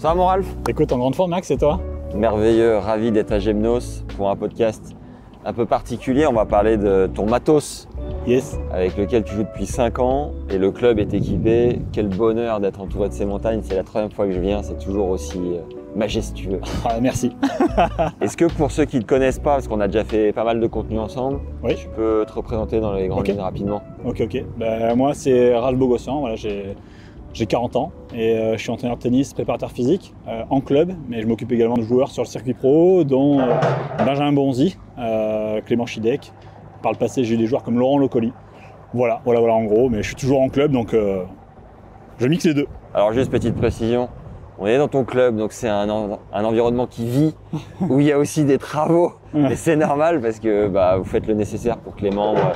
Ça va mon Ralph? Écoute, en grande forme Max, et toi? Merveilleux, ravi d'être à Gymnos pour un podcast un peu particulier. On va parler de ton matos, Yes. avec lequel tu joues depuis 5 ans et le club est équipé. Quel bonheur d'être entouré de ces montagnes. C'est la 3e fois que je viens, c'est toujours aussi majestueux. Ah, merci. Est-ce que pour ceux qui ne te connaissent pas, parce qu'on a déjà fait pas mal de contenu ensemble, Oui. tu peux te représenter dans les grandes lignes rapidement? Ok. Moi, c'est Ralph Bogossian. Voilà, j'ai 40 ans et je suis entraîneur de tennis, préparateur physique en club, mais je m'occupe également de joueurs sur le circuit pro, dont Benjamin Bonzi, Clément Chidec. Par le passé, j'ai eu des joueurs comme Laurent Locoli. Voilà en gros, mais je suis toujours en club, donc je mixe les deux. Alors juste petite précision, on est dans ton club, donc c'est un environnement qui vit, où il y a aussi des travaux. Et c'est normal parce que vous faites le nécessaire pour que les membres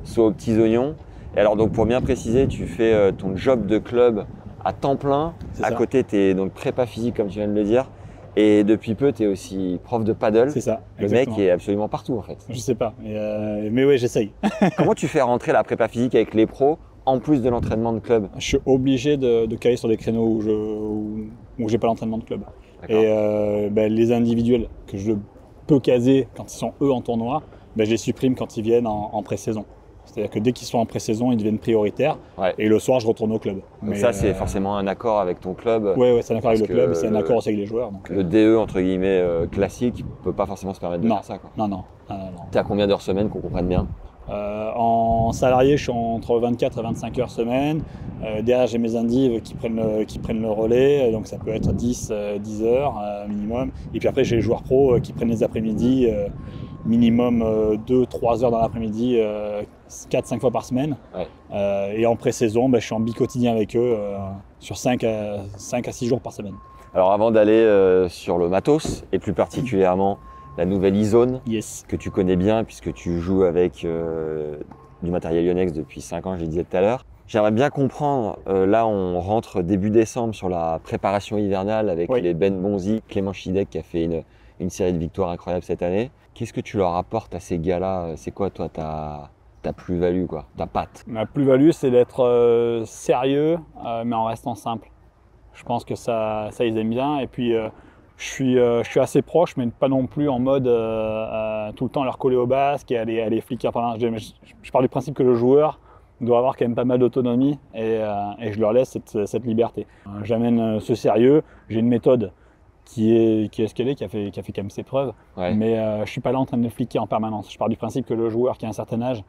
soient aux petits oignons. Et alors donc pour bien préciser, tu fais ton job de club à temps plein. À côté, tu es donc prépa physique comme tu viens de le dire. Et depuis peu, tu es aussi prof de paddle. C'est ça. Le mec est absolument partout en fait. Je sais pas, mais ouais, j'essaye. Comment tu fais rentrer la prépa physique avec les pros en plus de l'entraînement de club? Je suis obligé de caler sur des créneaux où j'ai pas l'entraînement de club. Et les individuels que je peux caser quand ils sont eux en tournoi, je les supprime quand ils viennent en pré-saison. C'est-à-dire que dès qu'ils sont en pré-saison, ils deviennent prioritaires. Et le soir, je retourne au club. Donc ça, c'est forcément un accord avec ton club. Oui, c'est un accord avec le club, c'est un accord aussi avec les joueurs. Donc, le DE, entre guillemets, classique, ne peut pas forcément se permettre de faire ça, quoi. Non. Tu as combien d'heures semaine qu'on comprenne bien? En salarié, je suis entre 24 et 25 heures semaine. Derrière, j'ai mes indives qui prennent le relais, donc ça peut être 10 heures minimum. Et puis après, j'ai les joueurs pros qui prennent les après-midi, minimum 2-3 heures dans l'après-midi, 4-5 fois par semaine. Et en pré-saison, je suis en bi-quotidien avec eux sur 5 à 6 jours par semaine. Alors avant d'aller sur le matos, et plus particulièrement la nouvelle e-zone, que tu connais bien puisque tu joues avec du matériel Yonex depuis 5 ans, je le disais tout à l'heure. J'aimerais bien comprendre, là on rentre début décembre sur la préparation hivernale avec les Ben Bonzi, Clément Chidec qui a fait une série de victoires incroyables cette année. Qu'est-ce que tu leur apportes à ces gars-là? C'est quoi toi ta plus-value, quoi, ta patte? Ma plus-value, c'est d'être sérieux mais en restant simple. Je pense que ça ils aiment bien. Et puis je suis assez proche, mais pas non plus en mode tout le temps leur coller au basque et aller fliquer. Je pars du principe que le joueur doit avoir quand même pas mal d'autonomie et je leur laisse cette liberté. J'amène ce sérieux, j'ai une méthode qui est ce qu'elle est, qui a fait quand même ses preuves, mais je suis pas là en train de le fliquer en permanence. Je pars du principe que le joueur qui a un certain âge,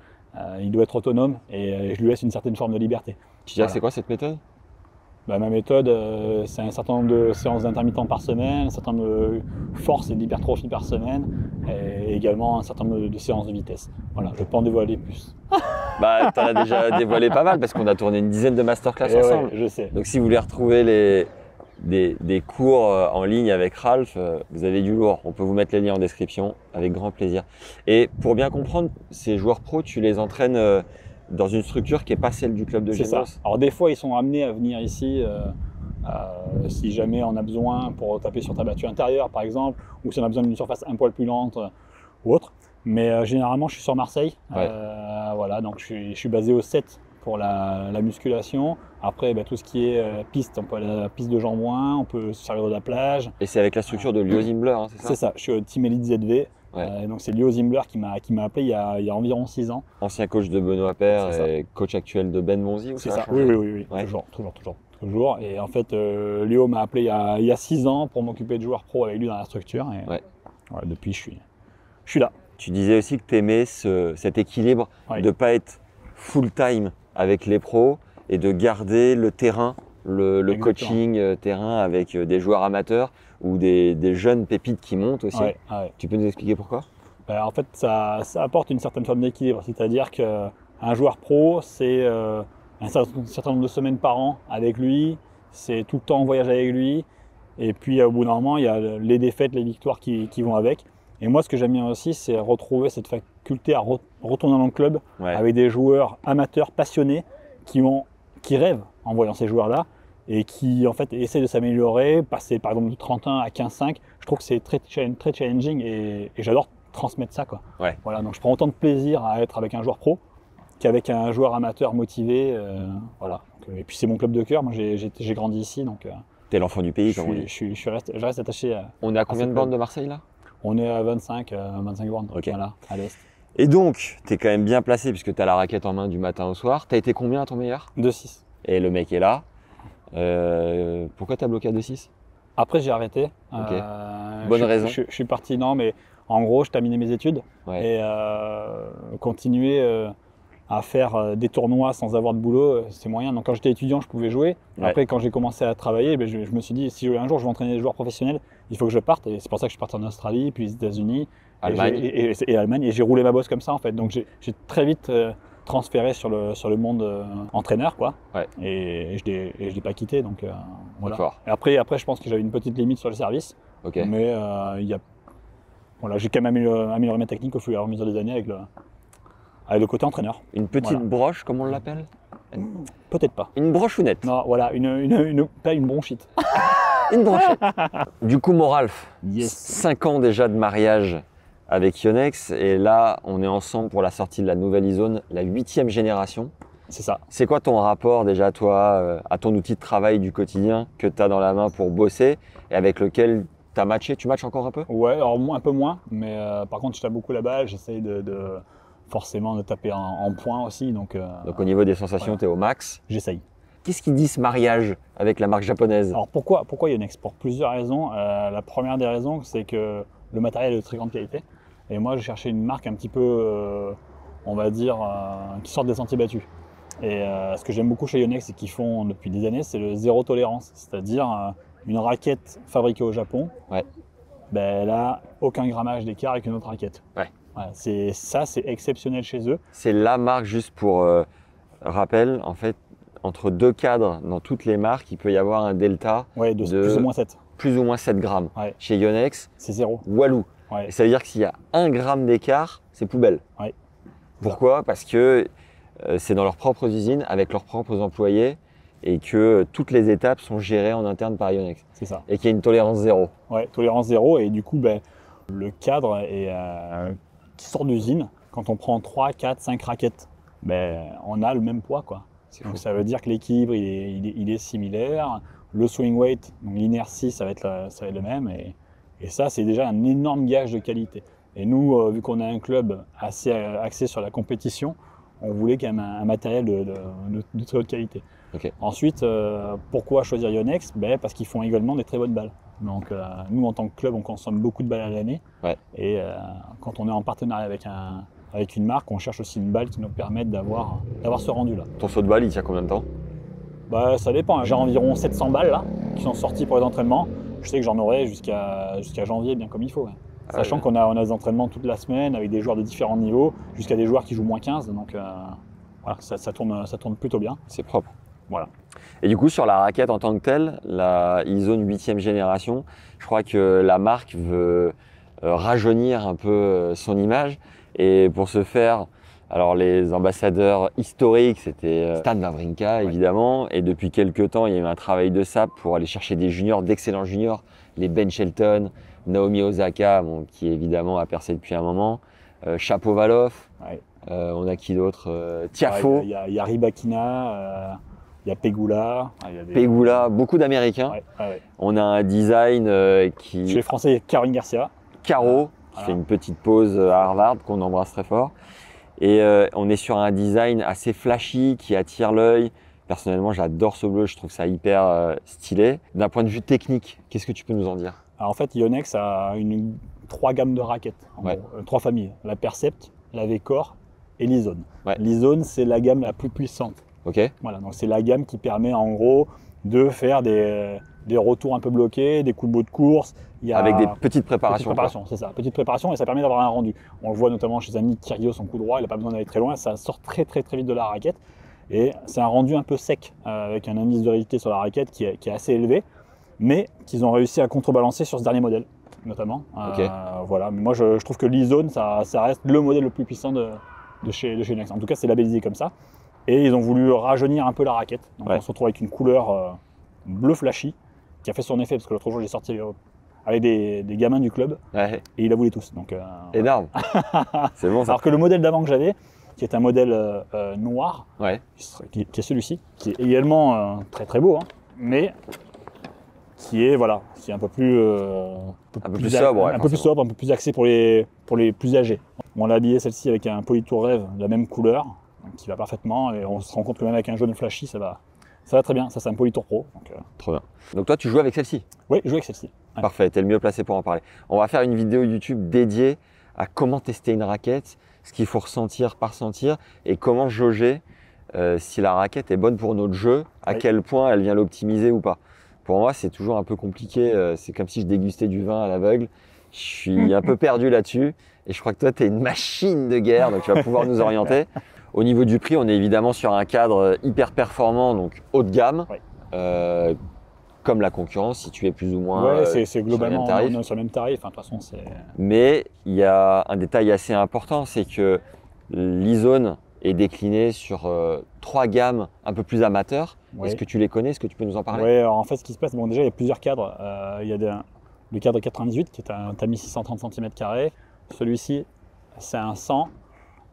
il doit être autonome et je lui laisse une certaine forme de liberté. Tu dirais que c'est quoi cette méthode? Ma méthode, c'est un certain nombre de séances d'intermittent par semaine, un certain nombre de force et d'hypertrophie par semaine, et également un certain nombre de séances de vitesse. Voilà, je ne vais pas en dévoiler plus. T'en as déjà dévoilé pas mal parce qu'on a tourné une dizaine de masterclass ensemble. Je sais. Donc si vous voulez retrouver des cours en ligne avec Ralph, vous avez du lourd. On peut vous mettre les liens en description avec grand plaisir. Et pour bien comprendre, ces joueurs pros, tu les entraînes dans une structure qui n'est pas celle du club de Gymnos. C'est ça. Alors des fois, ils sont amenés à venir ici si jamais on a besoin pour taper sur ta battue intérieure, par exemple, ou si on a besoin d'une surface un poil plus lente ou autre. Mais généralement, je suis sur Marseille. Donc je suis basé au 7 pour la musculation. Après, tout ce qui est piste, on peut aller à la piste de Jean-Bouin, on peut se servir de la plage. Et c'est avec la structure de Lio Zimbler, c'est ça? C'est ça, je suis au Team Elite ZV. Donc c'est Lio Zimbler qui m'a appelé il y a environ 6 ans. Ancien coach de Benoît Paire et coach actuel de Ben Bonzi. C'est ça, oui. Toujours. Et en fait, Lio m'a appelé il y a 6 ans pour m'occuper de joueurs pro avec lui dans la structure. Et depuis, je suis là. Tu disais aussi que tu aimais cet équilibre de ne pas être full-time avec les pros et de garder le terrain, le coaching terrain avec des joueurs amateurs ou des jeunes pépites qui montent aussi. Tu peux nous expliquer pourquoi? En fait, ça apporte une certaine forme d'équilibre. C'est-à-dire qu'un joueur pro, c'est un certain nombre de semaines par an avec lui, c'est tout le temps en voyage avec lui. Et puis au bout d'un moment, il y a les défaites, les victoires qui vont avec. Et moi, ce que j'aime bien aussi, c'est retrouver cette faculté à retourner dans le club avec des joueurs amateurs, passionnés, qui rêvent en voyant ces joueurs-là et qui en fait essaient de s'améliorer, passer par exemple de 31 à 15-5. Je trouve que c'est très challenging et j'adore transmettre ça, quoi. Voilà, donc je prends autant de plaisir à être avec un joueur pro qu'avec un joueur amateur motivé. Et puis c'est mon club de cœur, moi j'ai grandi ici, donc T'es l'enfant du pays, comme on dit. Je reste attaché On est à combien de bornes de Marseille, là? On est à 25 bornes, okay. Voilà, à l'est. Et donc, tu es quand même bien placé puisque tu as la raquette en main du matin au soir. Tu as été combien à ton meilleur? 2,6. Et le mec est là. Pourquoi tu as bloqué à 2,6? Après, j'ai arrêté. Okay. Bonne raison. Je suis parti, non, mais en gros, je terminais mes études et continuer à faire des tournois sans avoir de boulot, c'est moyen. Donc, quand j'étais étudiant, je pouvais jouer. Après, quand j'ai commencé à travailler, ben, je me suis dit, si un jour je veux entraîner des joueurs professionnels, il faut que je parte. Et c'est pour ça que je suis parti en Australie, puis aux États-Unis, Allemagne. Et Allemagne. Et j'ai roulé ma bosse comme ça, en fait. Donc, j'ai très vite transféré sur le monde entraîneur, quoi. Et je l'ai pas quitté. Donc, voilà. Et après, je pense que j'avais une petite limite sur le service. Mais voilà, j'ai quand même amélioré ma technique au fur et à mesure des années avec le côté entraîneur. Une petite broche, comme on l'appelle? Peut-être pas. Une brochounette? Non, voilà, pas une bronchite. Une brochette. Du coup, mon Ralph, 5 ans déjà de mariage avec Yonex. Et là, on est ensemble pour la sortie de la nouvelle e-zone, la 8e génération. C'est ça. C'est quoi ton rapport déjà, toi, à ton outil de travail du quotidien que tu as dans la main pour bosser et avec lequel tu as matché? Tu matches encore un peu? Ouais, alors un peu moins. Mais par contre, je tape beaucoup la balle. J'essaye forcément de taper en point aussi. Donc au niveau des sensations, tu es au max? J'essaye. Qu'est-ce qu'ils disent ce mariage avec la marque japonaise? Alors pourquoi Yonex? Pour plusieurs raisons. La première des raisons, c'est que le matériel est de très grande qualité. Et moi, je cherchais une marque un petit peu, on va dire, qui sorte des sentiers battus. Et ce que j'aime beaucoup chez Yonex et qu'ils font depuis des années, c'est le zéro tolérance. C'est-à-dire une raquette fabriquée au Japon, ben, elle n'a aucun grammage d'écart avec une autre raquette. Voilà, c'est exceptionnel chez eux. C'est la marque, juste pour rappel, en fait, entre deux cadres dans toutes les marques, il peut y avoir un delta de plus ou moins 7. Plus ou moins 7 grammes. Chez Yonex, c'est 0. Walou. Et ça veut dire que s'il y a 1 gramme d'écart, c'est poubelle. Pourquoi? Parce que c'est dans leurs propres usines, avec leurs propres employés, et que toutes les étapes sont gérées en interne par Yonex. C'est ça. Et qu'il y a une tolérance zéro. Ouais, tolérance zéro. Et du coup, ben, le cadre qui sort d'usine, quand on prend 3, 4, 5 raquettes, ben, on a le même poids, quoi. Donc ça veut dire que l'équilibre il est similaire. Le swing weight, donc l'inertie, ça va être le même. Et ça, c'est déjà un énorme gage de qualité. Et nous, vu qu'on a un club assez axé sur la compétition, on voulait quand même un matériel de très haute qualité. Ensuite, pourquoi choisir Yonex? Parce qu'ils font également des très bonnes balles. Donc nous, en tant que club, on consomme beaucoup de balles à l'année. Et quand on est en partenariat avec une marque, on cherche aussi une balle qui nous permette d'avoir ce rendu-là. Ton saut de balle, il tient combien de temps? Ça dépend. J'ai environ 700 balles là, qui sont sorties pour les entraînements. Je sais que j'en aurai jusqu'à janvier, bien comme il faut. Sachant qu'on a des entraînements toute la semaine avec des joueurs de différents niveaux, jusqu'à des joueurs qui jouent moins 15. Donc voilà, ça tourne plutôt bien. C'est propre. Voilà. Et du coup, sur la raquette en tant que telle, la e-zone 8e génération, je crois que la marque veut rajeunir un peu son image. Et pour ce faire, alors les ambassadeurs historiques, c'était Stan Wawrinka évidemment. Et depuis quelques temps, il y a eu un travail de sable pour aller chercher des juniors, d'excellents juniors, les Ben Shelton, Naomi Osaka, qui évidemment a percé depuis un moment, Shapovalov, on a qui d'autre? Tiafoe. Il y a Rybakina, il y a Pegula. Pegula, beaucoup d'Américains. On a un design qui... Chez les Français, Caroline Garcia. Caro, qui fait une petite pause à Harvard, qu'on embrasse très fort. Et on est sur un design assez flashy, qui attire l'œil. Personnellement, j'adore ce bleu, je trouve ça hyper stylé. D'un point de vue technique, qu'est-ce que tu peux nous en dire? Alors en fait, Yonex a 3 gammes de raquettes, 3 familles. La Percept, la V-Core et l'e-zone. L'e-zone, c'est la gamme la plus puissante. Voilà, donc c'est la gamme qui permet en gros de faire des retours un peu bloqués, des coups de bout de course. Avec des petites préparations. C'est ça, petite préparation, et ça permet d'avoir un rendu. On le voit notamment chez Nick Kyrgios, son coup droit, il n'a pas besoin d'aller très loin, ça sort très vite de la raquette. Et c'est un rendu un peu sec, avec un indice de rigidité sur la raquette qui est assez élevé, mais qu'ils ont réussi à contrebalancer sur ce dernier modèle, notamment. Voilà. Mais moi, je trouve que l'e-zone, ça reste le modèle le plus puissant de chez Yonex. En tout cas, c'est labellisé comme ça. Et ils ont voulu rajeunir un peu la raquette. Donc on se retrouve avec une couleur bleu flashy, qui a fait son effet, parce que l'autre jour, j'ai sorti avec des gamins du club, et ils la voulaient tous. Donc, énorme. C'est bon ça. Alors que le modèle d'avant que j'avais, qui est un modèle noir, qui est celui-ci, qui est également très beau, mais qui est un peu plus, sobre, un peu plus sobre, un peu plus axé pour les plus âgés. On l'a habillé celle-ci avec un Polytour Rêve de la même couleur, qui va parfaitement, et on se rend compte que même avec un jaune flashy, ça va très bien. Ça, c'est un Polytour Pro. Trop bien. Donc toi, tu joues avec celle-ci? Oui, je joue avec celle-ci. Ouais. Parfait, tu es le mieux placé pour en parler. On va faire une vidéo YouTube dédiée à comment tester une raquette, ce qu'il faut ressentir, pas ressentir, et comment jauger si la raquette est bonne pour notre jeu, à quel point elle vient l'optimiser ou pas. Pour moi, c'est toujours un peu compliqué. C'est comme si je dégustais du vin à l'aveugle. Je suis un peu perdu là-dessus. Et je crois que toi, tu es une machine de guerre, donc tu vas pouvoir nous orienter. Au niveau du prix, on est évidemment sur un cadre hyper performant, donc haut de gamme. Comme la concurrence, si tu es plus ou moins c'est globalement sur le même tarif. Enfin, de toute façon, mais il y a un détail assez important, c'est que l'E-Zone est décliné sur 3 gammes un peu plus amateurs. Est-ce que tu les connais? Est-ce que tu peux nous en parler? Oui, alors en fait, ce qui se passe, déjà, il y a plusieurs cadres. Il y a le cadre 98 qui est un tamis 630 cm². Celui-ci, c'est un 100.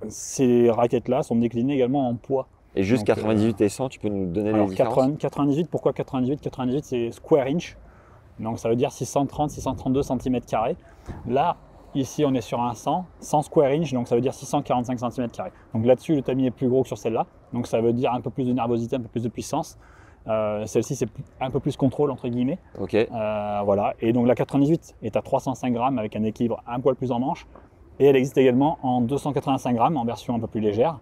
Ces raquettes-là sont déclinées également en poids. Et juste 98 et 100, tu peux nous donner les différences? 98, pourquoi 98? 98, c'est square inch. Donc ça veut dire 630, 632 cm². Là, ici, on est sur un 100 square inch, donc ça veut dire 645 cm². Donc là-dessus, le tamis est plus gros que sur celle-là. Donc ça veut dire un peu plus de nervosité, un peu plus de puissance. Celle-ci, c'est un peu plus contrôle, entre guillemets. Voilà. Et donc la 98 est à 305 grammes avec un équilibre un poil plus en manche. Et elle existe également en 285 grammes en version un peu plus légère.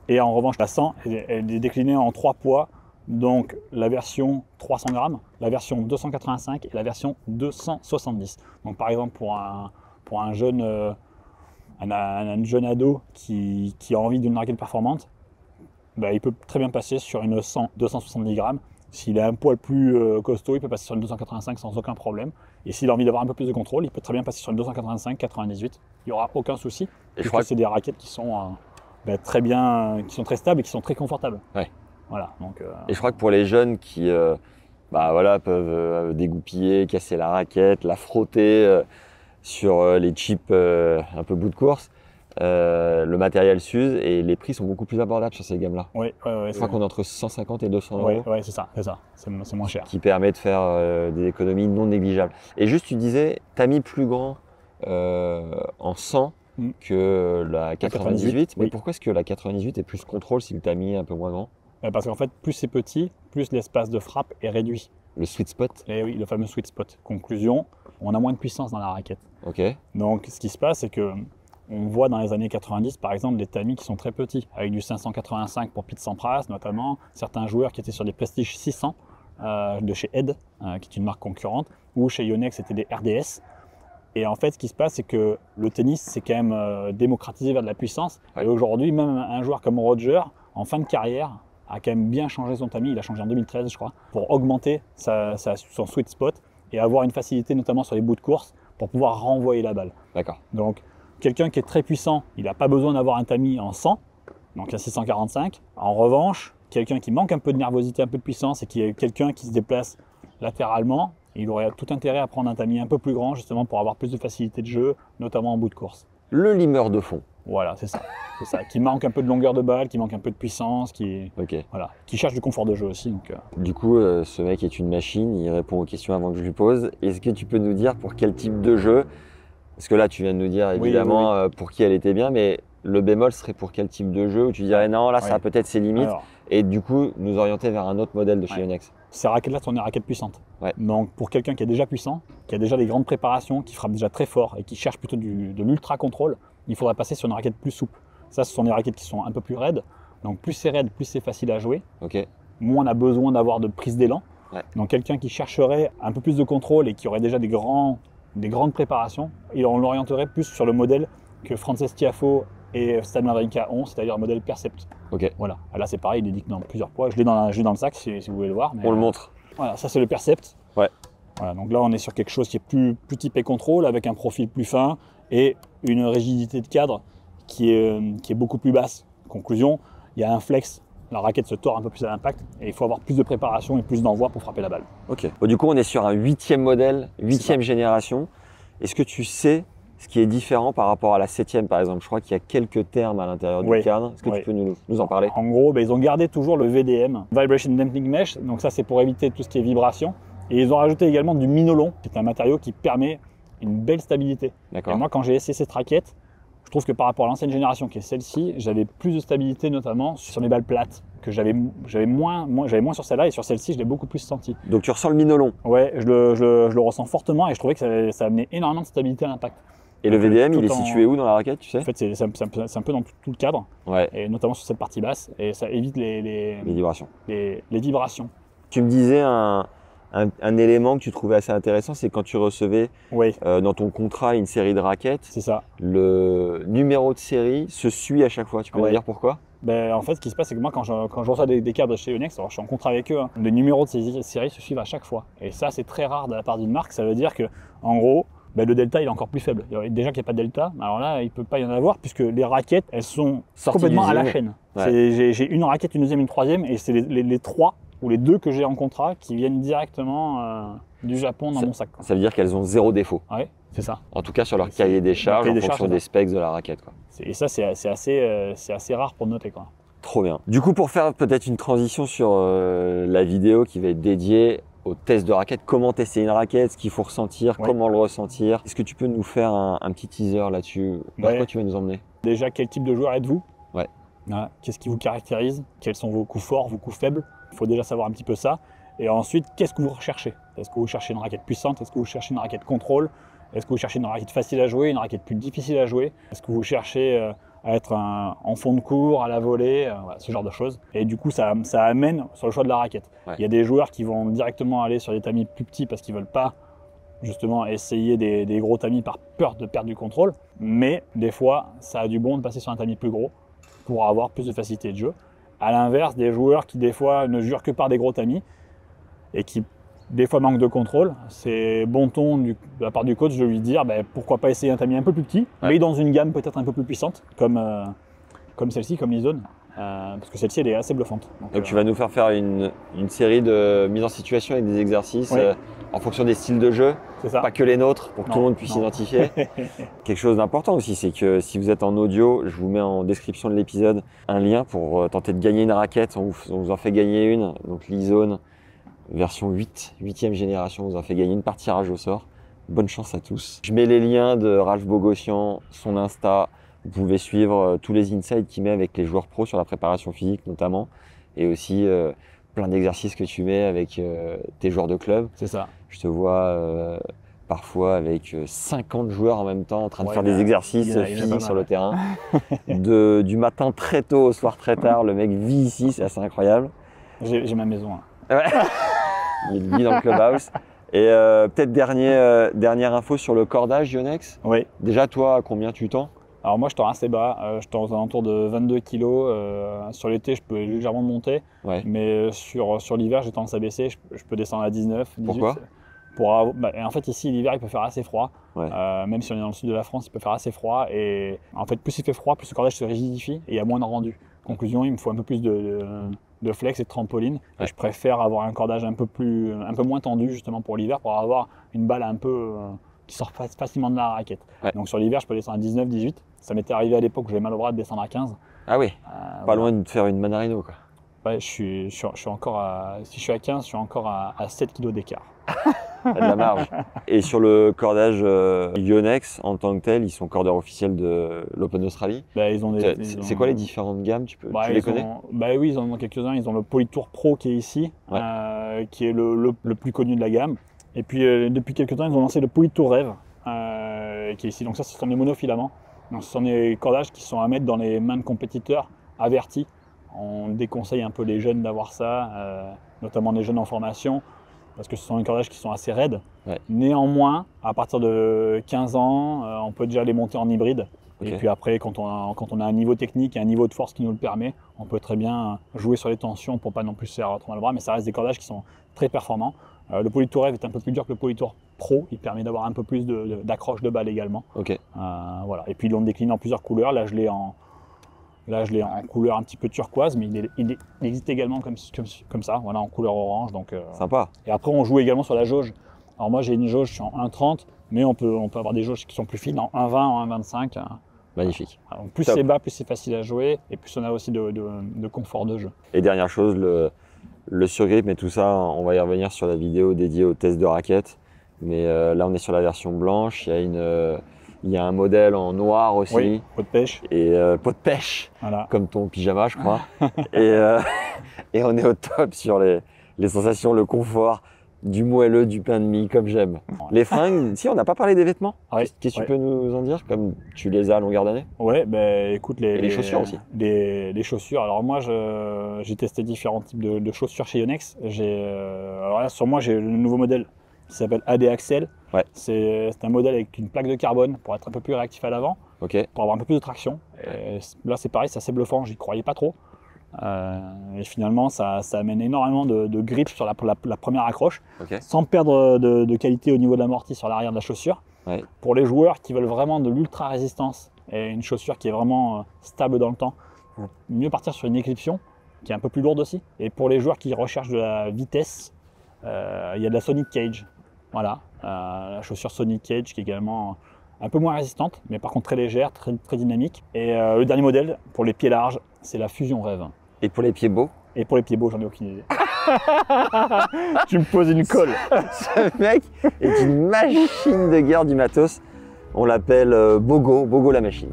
Et en revanche, la 100, elle est déclinée en 3 poids. Donc la version 300 grammes, la version 285 et la version 270. Donc par exemple, pour un jeune ado qui a envie d'une raquette performante, il peut très bien passer sur une 270 grammes. S'il a un poil plus costaud, il peut passer sur une 285 sans aucun problème. Et s'il a envie d'avoir un peu plus de contrôle, il peut très bien passer sur une 285, 98. Il n'y aura aucun souci. Et je crois que c'est des raquettes qui sont très bien, qui sont très stables et qui sont très confortables. Voilà, donc, Et je crois que pour les jeunes qui peuvent dégoupiller, casser la raquette, la frotter sur les chips un peu bout de course, le matériel s'use et les prix sont beaucoup plus abordables sur ces gammes-là. Je crois qu'on est entre 150 et 200 euros. Oui, c'est ça. C'est moins cher. Qui permet de faire des économies non négligeables. Et juste, tu disais, tamis plus grand en 100 que la 98. Mais pourquoi est-ce que la 98 est plus contrôle si le tamis est un peu moins grand? Parce qu'en fait, plus c'est petit, plus l'espace de frappe est réduit. Le sweet spot? Et oui, le fameux sweet spot. Conclusion, on a moins de puissance dans la raquette. Donc, ce qui se passe, c'est que on voit dans les années 90, par exemple, des tamis qui sont très petits, avec du 585 pour Pete Sampras, notamment, certains joueurs qui étaient sur des Prestige 600 de chez Ed, qui est une marque concurrente, ou chez Yonex, c'était des RDS. Et en fait, ce qui se passe, c'est que le tennis, c'est quand même démocratisé vers de la puissance. Et aujourd'hui, même un joueur comme Roger, en fin de carrière, a quand même bien changé son tamis. Il a changé en 2013, je crois, pour augmenter son sweet spot et avoir une facilité, notamment sur les bouts de course, pour pouvoir renvoyer la balle. Donc, quelqu'un qui est très puissant, il n'a pas besoin d'avoir un tamis en 100, donc à 645. En revanche, quelqu'un qui manque un peu de nervosité, un peu de puissance et qui est quelqu'un qui se déplace latéralement, il aurait tout intérêt à prendre un tamis un peu plus grand, justement pour avoir plus de facilité de jeu, notamment en bout de course. Le limeur de fond. Voilà, c'est ça. Qui manque un peu de longueur de balle, qui manque un peu de puissance, qui cherche du confort de jeu aussi. Donc, Du coup, ce mec est une machine, il répond aux questions avant que je lui pose. Est-ce que tu peux nous dire pour quel type de jeu? Parce que là, tu viens de nous dire évidemment pour qui elle était bien, mais le bémol serait pour quel type de jeu où tu dirais non, là, ça a peut-être ses limites. Et du coup, nous orienter vers un autre modèle de chez Yonex. Ces raquettes-là sont des raquettes puissantes. Donc, pour quelqu'un qui est déjà puissant, qui a déjà des grandes préparations, qui frappe déjà très fort et qui cherche plutôt de l'ultra contrôle, il faudrait passer sur une raquette plus souple. Ça, ce sont des raquettes qui sont un peu plus raides. Donc, plus c'est raide, plus c'est facile à jouer. Moins on a besoin d'avoir de prise d'élan. Donc, quelqu'un qui chercherait un peu plus de contrôle et qui aurait déjà des grandes préparations, on l'orienterait plus sur le modèle que Frances Tiafoe et Stan Wawrinka ont, c'est-à-dire le modèle Percept. Voilà. Là, c'est pareil, il est dit dans plusieurs poids. Je l'ai dans le sac si vous voulez le voir. Mais, on le montre. Voilà, ça c'est le Percept. Voilà, donc là, on est sur quelque chose qui est plus typé contrôle, avec un profil plus fin et une rigidité de cadre qui est beaucoup plus basse. Conclusion, il y a un flex. La raquette se tord un peu plus à l'impact et il faut avoir plus de préparation et plus d'envoi pour frapper la balle. Du coup, on est sur un 8e modèle, 8e génération. Est-ce que tu sais ce qui est différent par rapport à la 7e, par exemple? Je crois qu'il y a quelques termes à l'intérieur du cadre. Est-ce que tu peux nous en parler? En gros, ils ont gardé toujours le VDM, Vibration Damping Mesh. Donc ça, c'est pour éviter tout ce qui est vibration. Et ils ont rajouté également du Minolon, qui est un matériau qui permet une belle stabilité. Et moi, quand j'ai essayé cette raquette, je trouve que par rapport à l'ancienne génération, qui est celle-ci, j'avais plus de stabilité, notamment sur les balles plates, que j'avais moins sur celle-là, et sur celle-ci, je l'ai beaucoup plus senti. Donc tu ressens le Minolon? Ouais, je le ressens fortement, et je trouvais que ça amenait énormément de stabilité à l'impact. Et le VDM, il est situé où dans la raquette, tu sais? En fait, c'est un peu dans tout le cadre, et notamment sur cette partie basse, et ça évite les vibrations. Les vibrations. Tu me disais un élément que tu trouvais assez intéressant, c'est quand tu recevais dans ton contrat une série de raquettes. C'est ça. Le numéro de série se suit à chaque fois. Tu peux me dire pourquoi? En fait, ce qui se passe, c'est que moi, quand je reçois des cadres chez Yonex, alors je suis en contrat avec eux, les numéros de ces séries se suivent à chaque fois. Et ça, c'est très rare de la part d'une marque. Ça veut dire que, en gros, le delta il est encore plus faible. Déjà qu'il n'y a pas de delta, alors là il ne peut pas y en avoir puisque les raquettes elles sont complètement à la chaîne. J'ai une raquette, une deuxième, une troisième et c'est les trois ou les deux que j'ai en contrat qui viennent directement du Japon dans mon sac. Ça veut dire qu'elles ont 0 défaut. Oui, c'est ça. En tout cas sur leur cahier des charges en fonction des specs de la raquette. Et ça c'est assez rare pour noter. Trop bien. Du coup pour faire peut-être une transition sur la vidéo qui va être dédiée au test de raquette, comment tester une raquette, ce qu'il faut ressentir, comment le ressentir. Est-ce que tu peux nous faire un petit teaser là-dessus? Vers quoi tu vas nous emmener? Déjà, quel type de joueur êtes-vous? Qu'est-ce qui vous caractérise? Quels sont vos coups forts, vos coups faibles? Il faut déjà savoir un petit peu ça. Et ensuite, qu'est-ce que vous recherchez? Est-ce que vous cherchez une raquette puissante? Est-ce que vous cherchez une raquette contrôle? Est-ce que vous cherchez une raquette facile à jouer, une raquette plus difficile à jouer? Est-ce que vous cherchez à être en fond de cours, à la volée, ce genre de choses. Et du coup, ça amène sur le choix de la raquette. Il y a des joueurs qui vont directement aller sur des tamis plus petits parce qu'ils ne veulent pas justement essayer des gros tamis par peur de perdre du contrôle. Mais des fois, ça a du bon de passer sur un tamis plus gros pour avoir plus de facilité de jeu. À l'inverse, des joueurs qui des fois ne jurent que par des gros tamis et qui des fois manquent de contrôle, c'est bon ton de la part du coach de lui dire pourquoi pas essayer un tamis un peu plus petit, mais dans une gamme peut-être un peu plus puissante, comme celle-ci, comme l'Izone, parce que celle-ci elle est assez bluffante. Donc tu vas nous faire une série de mises en situation avec des exercices en fonction des styles de jeu, pas que les nôtres, pour que tout le monde puisse identifier. Quelque chose d'important aussi, c'est que si vous êtes en audio, je vous mets en description de l'épisode un lien pour tenter de gagner une raquette. On vous en fait gagner une, donc l'Izone version 8e génération, on vous en fait gagner une par tirage au sort. Bonne chance à tous. Je mets les liens de Ralph Bogossian, son Insta. Vous pouvez suivre tous les insights qu'il met avec les joueurs pros sur la préparation physique notamment, et aussi plein d'exercices que tu mets avec tes joueurs de club. C'est ça. Je te vois parfois avec 50 joueurs en même temps en train de faire des exercices physiques sur le terrain. Du matin très tôt au soir très tard, le mec vit ici, c'est assez incroyable. J'ai ma maison. Il vit dans le clubhouse. Et peut-être dernière info sur le cordage Yonex. Oui. Déjà toi, à combien tu tends? Alors moi je tends assez bas, je tends aux alentours de 22 kg. Sur l'été je peux légèrement monter, mais sur l'hiver j'ai tendance à baisser, je peux descendre à 19, 18. Pourquoi? En fait ici l'hiver il peut faire assez froid, même si on est dans le sud de la France il peut faire assez froid, et en fait plus il fait froid, plus le cordage se rigidifie et il y a moins de rendu. Conclusion, il me faut un peu plus de flex et de trampoline. Et je préfère avoir un cordage un peu moins tendu justement pour l'hiver, pour avoir une balle un peu qui sort facilement de la raquette. Donc sur l'hiver je peux descendre à 19, 18. Ça m'était arrivé à l'époque où j'avais mal au bras de descendre à 15. Ah oui, pas loin de faire une Manarino quoi. Ouais, je suis encore si je suis à 15, je suis encore à 7 kg d'écart. De la marge. Et sur le cordage Yonex en tant que tel, ils sont cordeurs officiels de l'Open d'Australie. C'est quoi les différentes gammes? Tu les connais? Oui, ils en ont quelques-uns. Ils ont le Polytour Pro qui est ici, qui est le plus connu de la gamme. Et puis depuis quelques temps, ils ont lancé le Polytour Rêve, qui est ici. Donc ça, ce sont des monofilaments. Donc ce sont des cordages qui sont à mettre dans les mains de compétiteurs avertis. On déconseille un peu les jeunes d'avoir ça, notamment les jeunes en formation, parce que ce sont des cordages qui sont assez raides. Néanmoins, à partir de 15 ans, on peut déjà les monter en hybride. Et puis après, quand on a un niveau technique et un niveau de force qui nous le permet, on peut très bien jouer sur les tensions pour pas non plus se faire trop mal le bras, mais ça reste des cordages qui sont très performants. Le Polytour Rêve est un peu plus dur que le Polytour Pro, il permet d'avoir un peu plus d'accroche de balle également. Voilà. Et puis ils l'ont décliné en plusieurs couleurs. Là je l'ai en couleur un petit peu turquoise, mais il existe également comme ça, voilà, en couleur orange. Donc, sympa. Et après on joue également sur la jauge. Alors moi j'ai une jauge, je suis en 1,30, mais on peut avoir des jauges qui sont plus fines, en 1,20, en 1,25. Magnifique. Alors, plus c'est bas, plus c'est facile à jouer, et plus on a aussi de confort de jeu. Et dernière chose, le surgrip, mais tout ça, on va y revenir sur la vidéo dédiée au test de raquette. Mais là, on est sur la version blanche. Il y a un modèle en noir aussi. Oui, peau de pêche. Et peau de pêche, voilà. Comme ton pyjama, je crois. et on est au top sur les sensations, le confort, du moelleux, du pain de mie, comme j'aime. Les fringues, si, on n'a pas parlé des vêtements. Qu'est-ce que tu peux nous en dire, comme tu les as à longueur d'année? Ouais, ben écoute, et les chaussures aussi. Les chaussures. Alors moi, j'ai testé différents types de chaussures chez Yonex. Alors là, sur moi, j'ai le nouveau modèle qui s'appelle AD Axel. Ouais. C'est un modèle avec une plaque de carbone pour être un peu plus réactif à l'avant, pour avoir un peu plus de traction. Et là, c'est pareil, c'est assez bluffant, j'y croyais pas trop. Et finalement, ça amène énormément de grip sur la première accroche, sans perdre de qualité au niveau de l'amorti sur l'arrière de la chaussure. Ouais. Pour les joueurs qui veulent vraiment de l'ultra résistance et une chaussure qui est vraiment stable dans le temps, mieux partir sur une Eclipsion qui est un peu plus lourde aussi. Et pour les joueurs qui recherchent de la vitesse, il y a de la Sonic Cage. Voilà, la chaussure Sonic Cage qui est également un peu moins résistante, mais par contre très légère, très dynamique. Et le dernier modèle, pour les pieds larges, c'est la Fusion Rêve. Et pour les pieds beaux? Et pour les pieds beaux, j'en ai aucune idée. Tu me poses une colle. Ce mec est une machine de guerre du matos. On l'appelle Bogo la machine.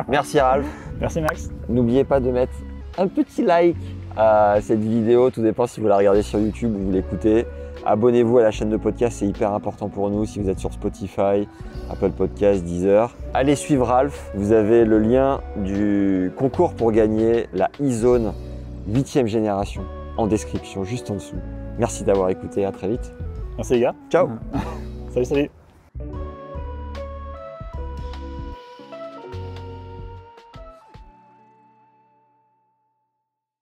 Merci Ralph. Merci Max. N'oubliez pas de mettre un petit like à cette vidéo, tout dépend si vous la regardez sur YouTube ou vous l'écoutez. Abonnez-vous à la chaîne de podcast, c'est hyper important pour nous si vous êtes sur Spotify, Apple Podcasts, Deezer. Allez suivre Ralph, vous avez le lien du concours pour gagner la e-zone 8e génération en description juste en dessous. Merci d'avoir écouté, à très vite. Merci les gars. Ciao. Salut.